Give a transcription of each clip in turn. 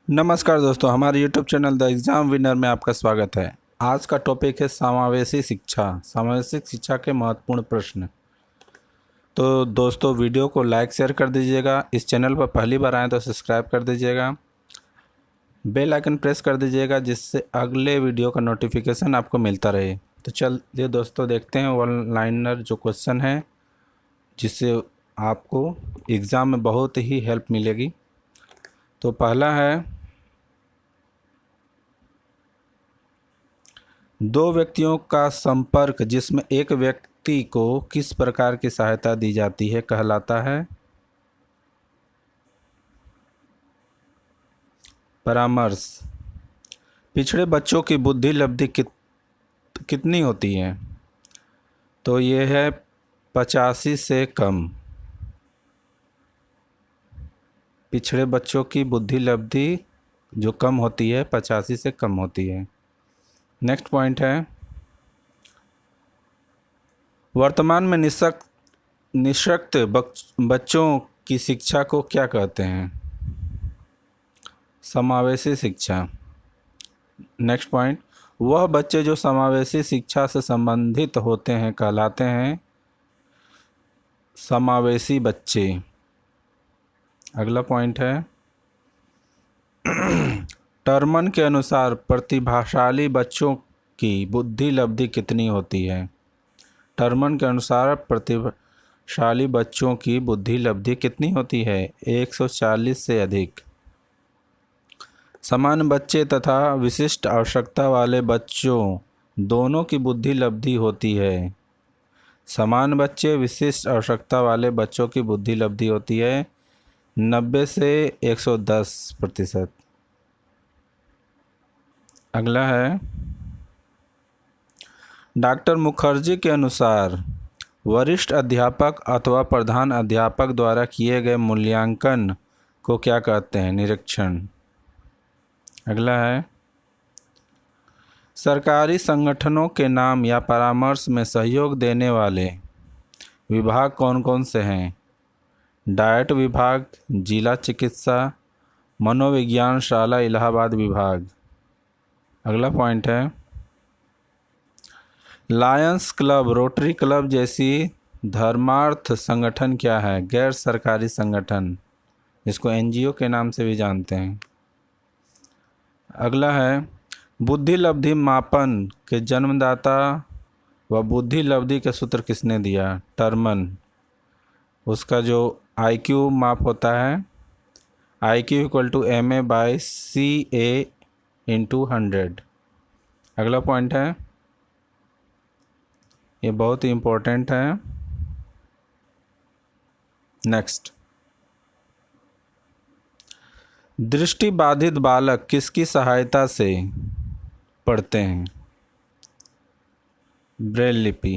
नमस्कार दोस्तों, हमारे YouTube channel the exam winner में आपका स्वागत है। आज का टॉपिक है समावेशी शिक्षा। समावेशी शिक्षा के महत्वपूर्ण प्रश्न। तो दोस्तों, वीडियो को लाइक शेयर कर दीजिएगा। इस चैनल पर पहली बार आएँ तो सब्सक्राइब कर दीजिएगा। बेल आइकन प्रेस कर दीजिएगा जिससे अगले वीडियो का नोटिफिकेशन आपको मिलता रहे। तो चलिए दोस्तों, देखते हैं वन लाइनर जो क्वेश्चन है जिससे आपको एग्ज़ाम में बहुत ही हेल्प मिलेगी। तो पहला है, दो व्यक्तियों का संपर्क जिसमें एक व्यक्ति को किस प्रकार की सहायता दी जाती है कहलाता है परामर्श। पिछड़े बच्चों की बुद्धि लब्धि कितनी होती है? तो ये है 85 से कम। पिछड़े बच्चों की बुद्धि लब्धि जो कम होती है 85 से कम होती है। नेक्स्ट पॉइंट है, वर्तमान में निःशक्त बच्चों की शिक्षा को क्या कहते हैं? समावेशी शिक्षा। नेक्स्ट पॉइंट, वह बच्चे जो समावेशी शिक्षा से संबंधित होते हैं कहलाते हैं समावेशी बच्चे। अगला पॉइंट है, टर्मन के अनुसार प्रतिभाशाली बच्चों की बुद्धि लब्धि कितनी होती है? टर्मन के अनुसार प्रतिभाशाली बच्चों की बुद्धि लब्धि कितनी होती है? 140 से अधिक। समान बच्चे तथा विशिष्ट आवश्यकता वाले बच्चों दोनों की बुद्धि लब्धि होती है। समान बच्चे विशिष्ट आवश्यकता वाले बच्चों की बुद्धि लब्धि होती है 90 से 110%। अगला है, डॉक्टर मुखर्जी के अनुसार वरिष्ठ अध्यापक अथवा प्रधान अध्यापक द्वारा किए गए मूल्यांकन को क्या कहते हैं? निरीक्षण। अगला है, सरकारी संगठनों के नाम या परामर्श में सहयोग देने वाले विभाग कौन कौन से हैं? डाइट विभाग, जिला चिकित्सा, मनोविज्ञान शाला इलाहाबाद विभाग। अगला पॉइंट है, लायंस क्लब, रोटरी क्लब जैसी धर्मार्थ संगठन क्या है? गैर सरकारी संगठन, जिसको एनजीओ के नाम से भी जानते हैं। अगला है, बुद्धि लब्धि मापन के जन्मदाता व बुद्धि लब्धि के सूत्र किसने दिया? टर्मन। उसका जो आईक्यू माप होता है, IQ = MA/CA × 100। अगला पॉइंट है, ये बहुत ही इम्पोर्टेंट है। नेक्स्ट, दृष्टि बाधित बालक किसकी सहायता से पढ़ते हैं? ब्रेल लिपि।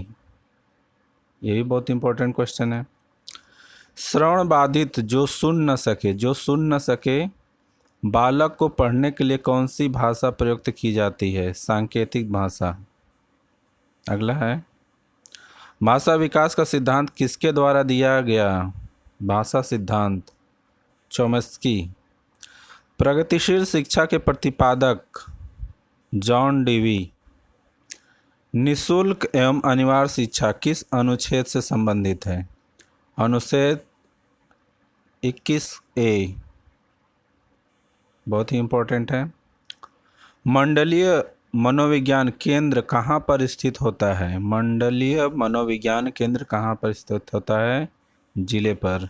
ये भी बहुत इम्पोर्टेंट क्वेश्चन है। श्रवण बाधित जो सुन न सके बालक को पढ़ने के लिए कौन सी भाषा प्रयुक्त की जाती है? सांकेतिक भाषा। अगला है, भाषा विकास का सिद्धांत किसके द्वारा दिया गया? भाषा सिद्धांत, चॉम्स्की। प्रगतिशील शिक्षा के प्रतिपादक जॉन डीवी। निःशुल्क एवं अनिवार्य शिक्षा किस अनुच्छेद से संबंधित है? अनुच्छेद 21A। बहुत ही इम्पोर्टेंट है। मंडलीय मनोविज्ञान केंद्र कहाँ पर स्थित होता है? मंडलीय मनोविज्ञान केंद्र कहाँ पर स्थित होता है? जिले पर।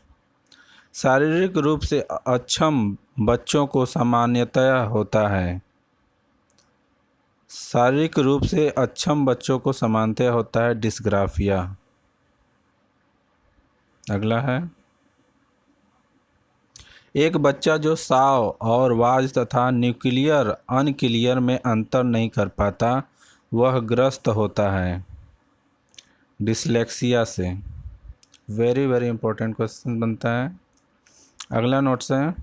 शारीरिक रूप से अक्षम बच्चों को सामान्यतया होता है। शारीरिक रूप से अक्षम बच्चों को सामान्यतया होता है डिस्ग्राफिया। अगला है, एक बच्चा जो साव और वाज तथा न्यूक्लियर अनक्लियर में अंतर नहीं कर पाता वह ग्रस्त होता है डिसलेक्सिया से। वेरी वेरी इंपॉर्टेंट क्वेश्चन बनता है। अगला नोट्स है,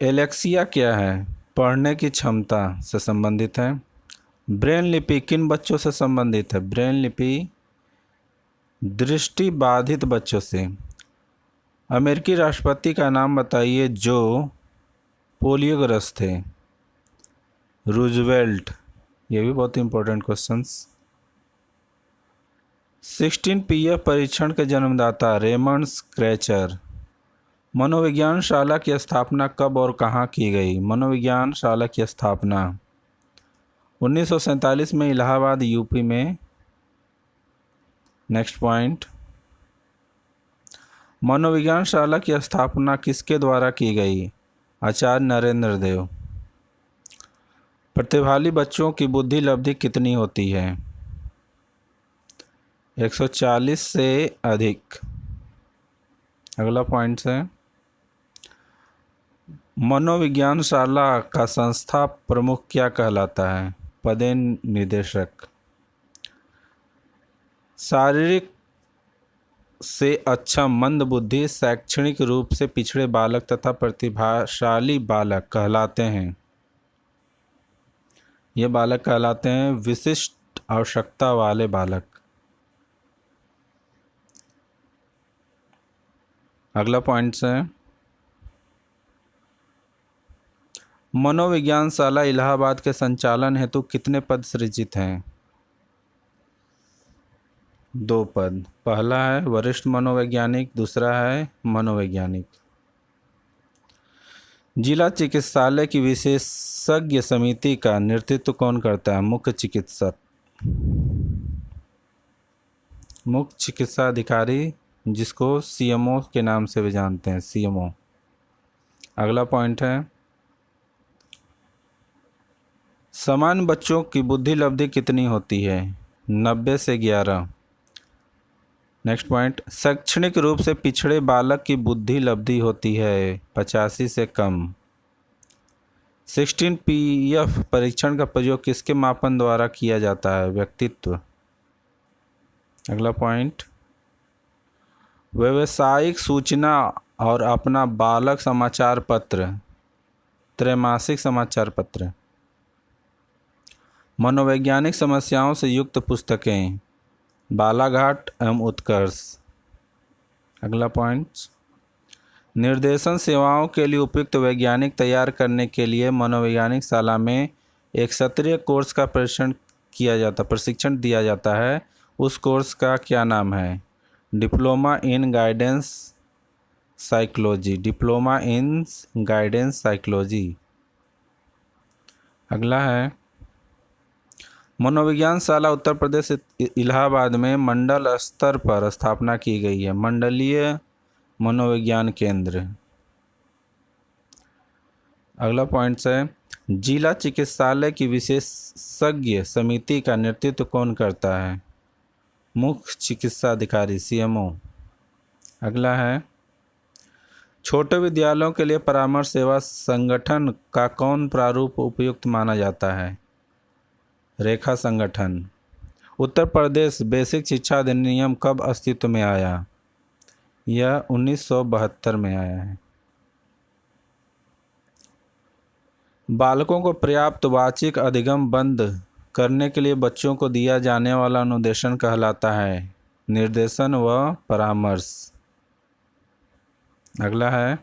एलेक्सिया क्या है? पढ़ने की क्षमता से संबंधित है। ब्रेन लिपि किन बच्चों से संबंधित है? ब्रेन लिपि दृष्टि बाधित बच्चों से। अमेरिकी राष्ट्रपति का नाम बताइए जो पोलियोग्रस्त थे। रूजवेल्ट। ये भी बहुत इंपॉर्टेंट क्वेश्चंस। 16 PF परीक्षण के जन्मदाता रेमंड स्क्रैचर। मनोविज्ञान शाला की स्थापना कब और कहाँ की गई? मनोविज्ञान शाला की स्थापना 1947 में इलाहाबाद यूपी में। नेक्स्ट पॉइंट, मनोविज्ञान शाला की स्थापना किसके द्वारा की गई? आचार्य नरेंद्र देव। प्रतिभागी बच्चों की बुद्धि लब्धि कितनी होती है? 140 से अधिक। अगला पॉइंट है, मनोविज्ञान शाला का संस्था प्रमुख क्या कहलाता है? पदे निदेशक। शारीरिक से अक्षम, मंदबुद्धि, शैक्षणिक रूप से पिछड़े बालक तथा प्रतिभाशाली बालक कहलाते हैं। ये बालक कहलाते हैं विशिष्ट आवश्यकता वाले बालक। अगला पॉइंट है, मनोविज्ञान शाला इलाहाबाद के संचालन हेतु कितने पद सृजित हैं? 2 पद। पहला है वरिष्ठ मनोवैज्ञानिक, दूसरा है मनोवैज्ञानिक। जिला चिकित्सालय की विशेषज्ञ समिति का नेतृत्व कौन करता है? मुख्य चिकित्सक। मुख्य चिकित्सा अधिकारी, जिसको CMO के नाम से भी जानते हैं, CMO। अगला पॉइंट है, सामान्य बच्चों की बुद्धि लब्धि कितनी होती है? 90 से 11। नेक्स्ट पॉइंट, शैक्षणिक रूप से पिछड़े बालक की बुद्धि लब्धि होती है 85 से कम। 16 PF परीक्षण का प्रयोग किसके मापन द्वारा किया जाता है? व्यक्तित्व। अगला पॉइंट, व्यावसायिक सूचना और अपना बालक समाचार पत्र, त्रैमासिक समाचार पत्र। मनोवैज्ञानिक समस्याओं से युक्त पुस्तकें, बालाघाट एवं उत्कर्ष। अगला पॉइंट, निर्देशन सेवाओं के लिए उपयुक्त वैज्ञानिक तैयार करने के लिए मनोवैज्ञानिक शाला में एक सत्रीय कोर्स का प्रशिक्षण दिया जाता है। उस कोर्स का क्या नाम है? Diploma in guidance psychology. Diploma in guidance psychology. अगला है, मनोविज्ञान शाला उत्तर प्रदेश इलाहाबाद में मंडल स्तर पर स्थापना की गई है। मंडलीय मनोविज्ञान केंद्र। अगला पॉइंट है, जिला चिकित्सालय की विशेषज्ञ समिति का नेतृत्व कौन करता है? मुख्य चिकित्सा अधिकारी, CMO। अगला है, छोटे विद्यालयों के लिए परामर्श सेवा संगठन का कौन प्रारूप उपयुक्त माना जाता है? रेखा संगठन। उत्तर प्रदेश बेसिक शिक्षा अधिनियम कब अस्तित्व में आया? यह 1972 में आया है। बालकों को पर्याप्त वाचिक अधिगम बंद करने के लिए बच्चों को दिया जाने वाला अनुदेशन कहलाता है निर्देशन व परामर्श। अगला है,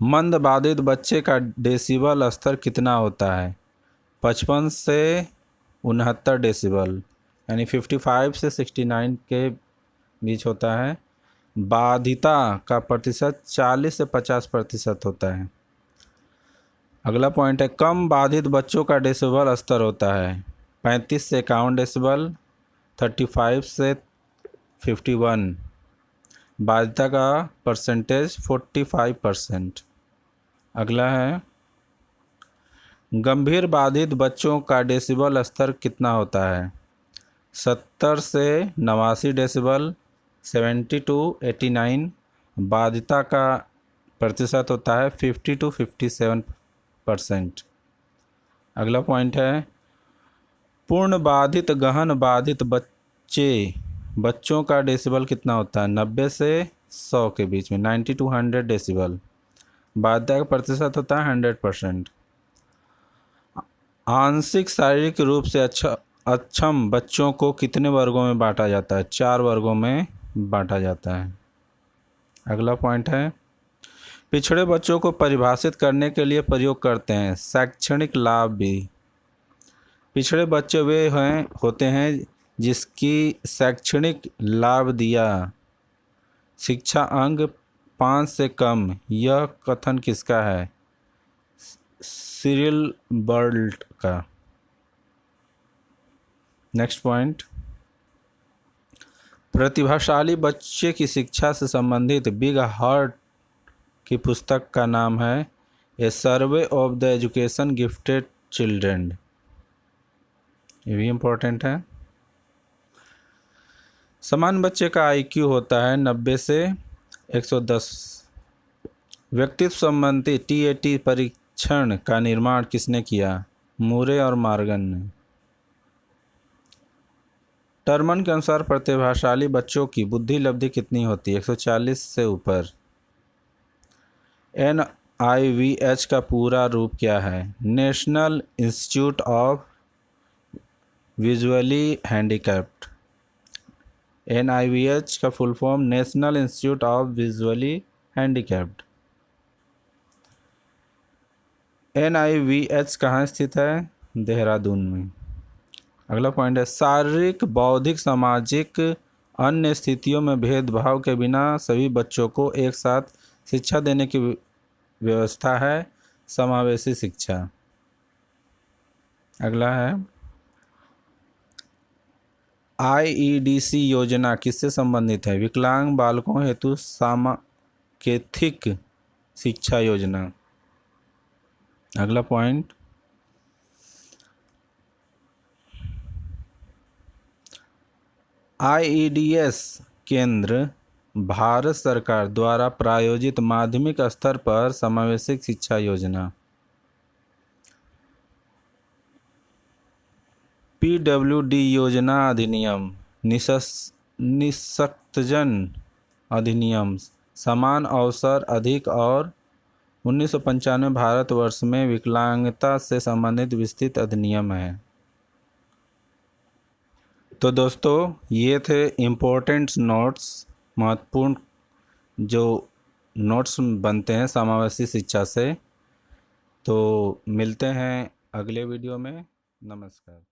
मंद बाधित बच्चे का डेसिबल स्तर कितना होता है? 55 से 69 डेसिबल, यानी 55 से 69 के बीच होता है। बाधिता का प्रतिशत 40 से 50% होता है। अगला पॉइंट है, कम बाधित बच्चों का डेसिबल स्तर होता है 35 से 51 डेसिबल, 35 से 51। बाधिता का परसेंटेज 45%। अगला है, गंभीर बाधित बच्चों का डेसिबल स्तर कितना होता है? 70 से 89 डेसिबल, 70 to 89। बाधिता का प्रतिशत होता है 50 to 57%। अगला पॉइंट है, पूर्ण बाधित गहन बाधित बच्चों का डेसिबल कितना होता है? 90 से 100 के बीच में, 90 to 100 डेसिबल। बाधिता का प्रतिशत होता है 100%। आंशिक शारीरिक रूप से अक्षम बच्चों को कितने वर्गों में बांटा जाता है? 4 वर्गों में बांटा जाता है। अगला पॉइंट है, पिछड़े बच्चों को परिभाषित करने के लिए प्रयोग करते हैं शैक्षणिक लाभ भी। पिछड़े बच्चे वे होते हैं जिसकी शैक्षणिक लाभ दिया शिक्षा अंक 5 से कम। यह कथन किसका है? सिरिल बर्ट का। नेक्स्ट पॉइंट, प्रतिभाशाली बच्चे की शिक्षा से संबंधित बिग हार्ट की पुस्तक का नाम है a survey of the education gifted children. ये भी इम्पोर्टेंट है। समान बच्चे का आईक्यू होता है 90 से 110। व्यक्तित्व संबंधी TAT परीक्षण का निर्माण किसने किया? मूरे और मॉर्गन ने। टर्मन के अनुसार प्रतिभाशाली बच्चों की बुद्धि लब्धि कितनी होती है? 140 से ऊपर। NIVH का पूरा रूप क्या है? National institute of visually handicapped. NIVH का full form national institute of visually handicapped. NIVH कहाँ स्थित है? देहरादून में। अगला पॉइंट है, शारीरिक बौद्धिक सामाजिक अन्य स्थितियों में भेदभाव के बिना सभी बच्चों को एक साथ शिक्षा देने की व्यवस्था है समावेशी शिक्षा। अगला है, IEDC योजना किससे संबंधित है? विकलांग बालकों हेतु सामाकेथिक शिक्षा योजना। अगला पॉइंट, IEDS केंद्र भारत सरकार द्वारा प्रायोजित माध्यमिक स्तर पर समावेशी शिक्षा योजना। PWD योजना अधिनियम, निःशक्तजन अधिनियम, समान अवसर अधिक और 1995 भारतवर्ष में विकलांगता से संबंधित विस्तृत अधिनियम है। तो दोस्तों, ये थे इम्पोर्टेंट नोट्स, महत्वपूर्ण जो नोट्स बनते हैं समावेशी शिक्षा से। तो मिलते हैं अगले वीडियो में। नमस्कार।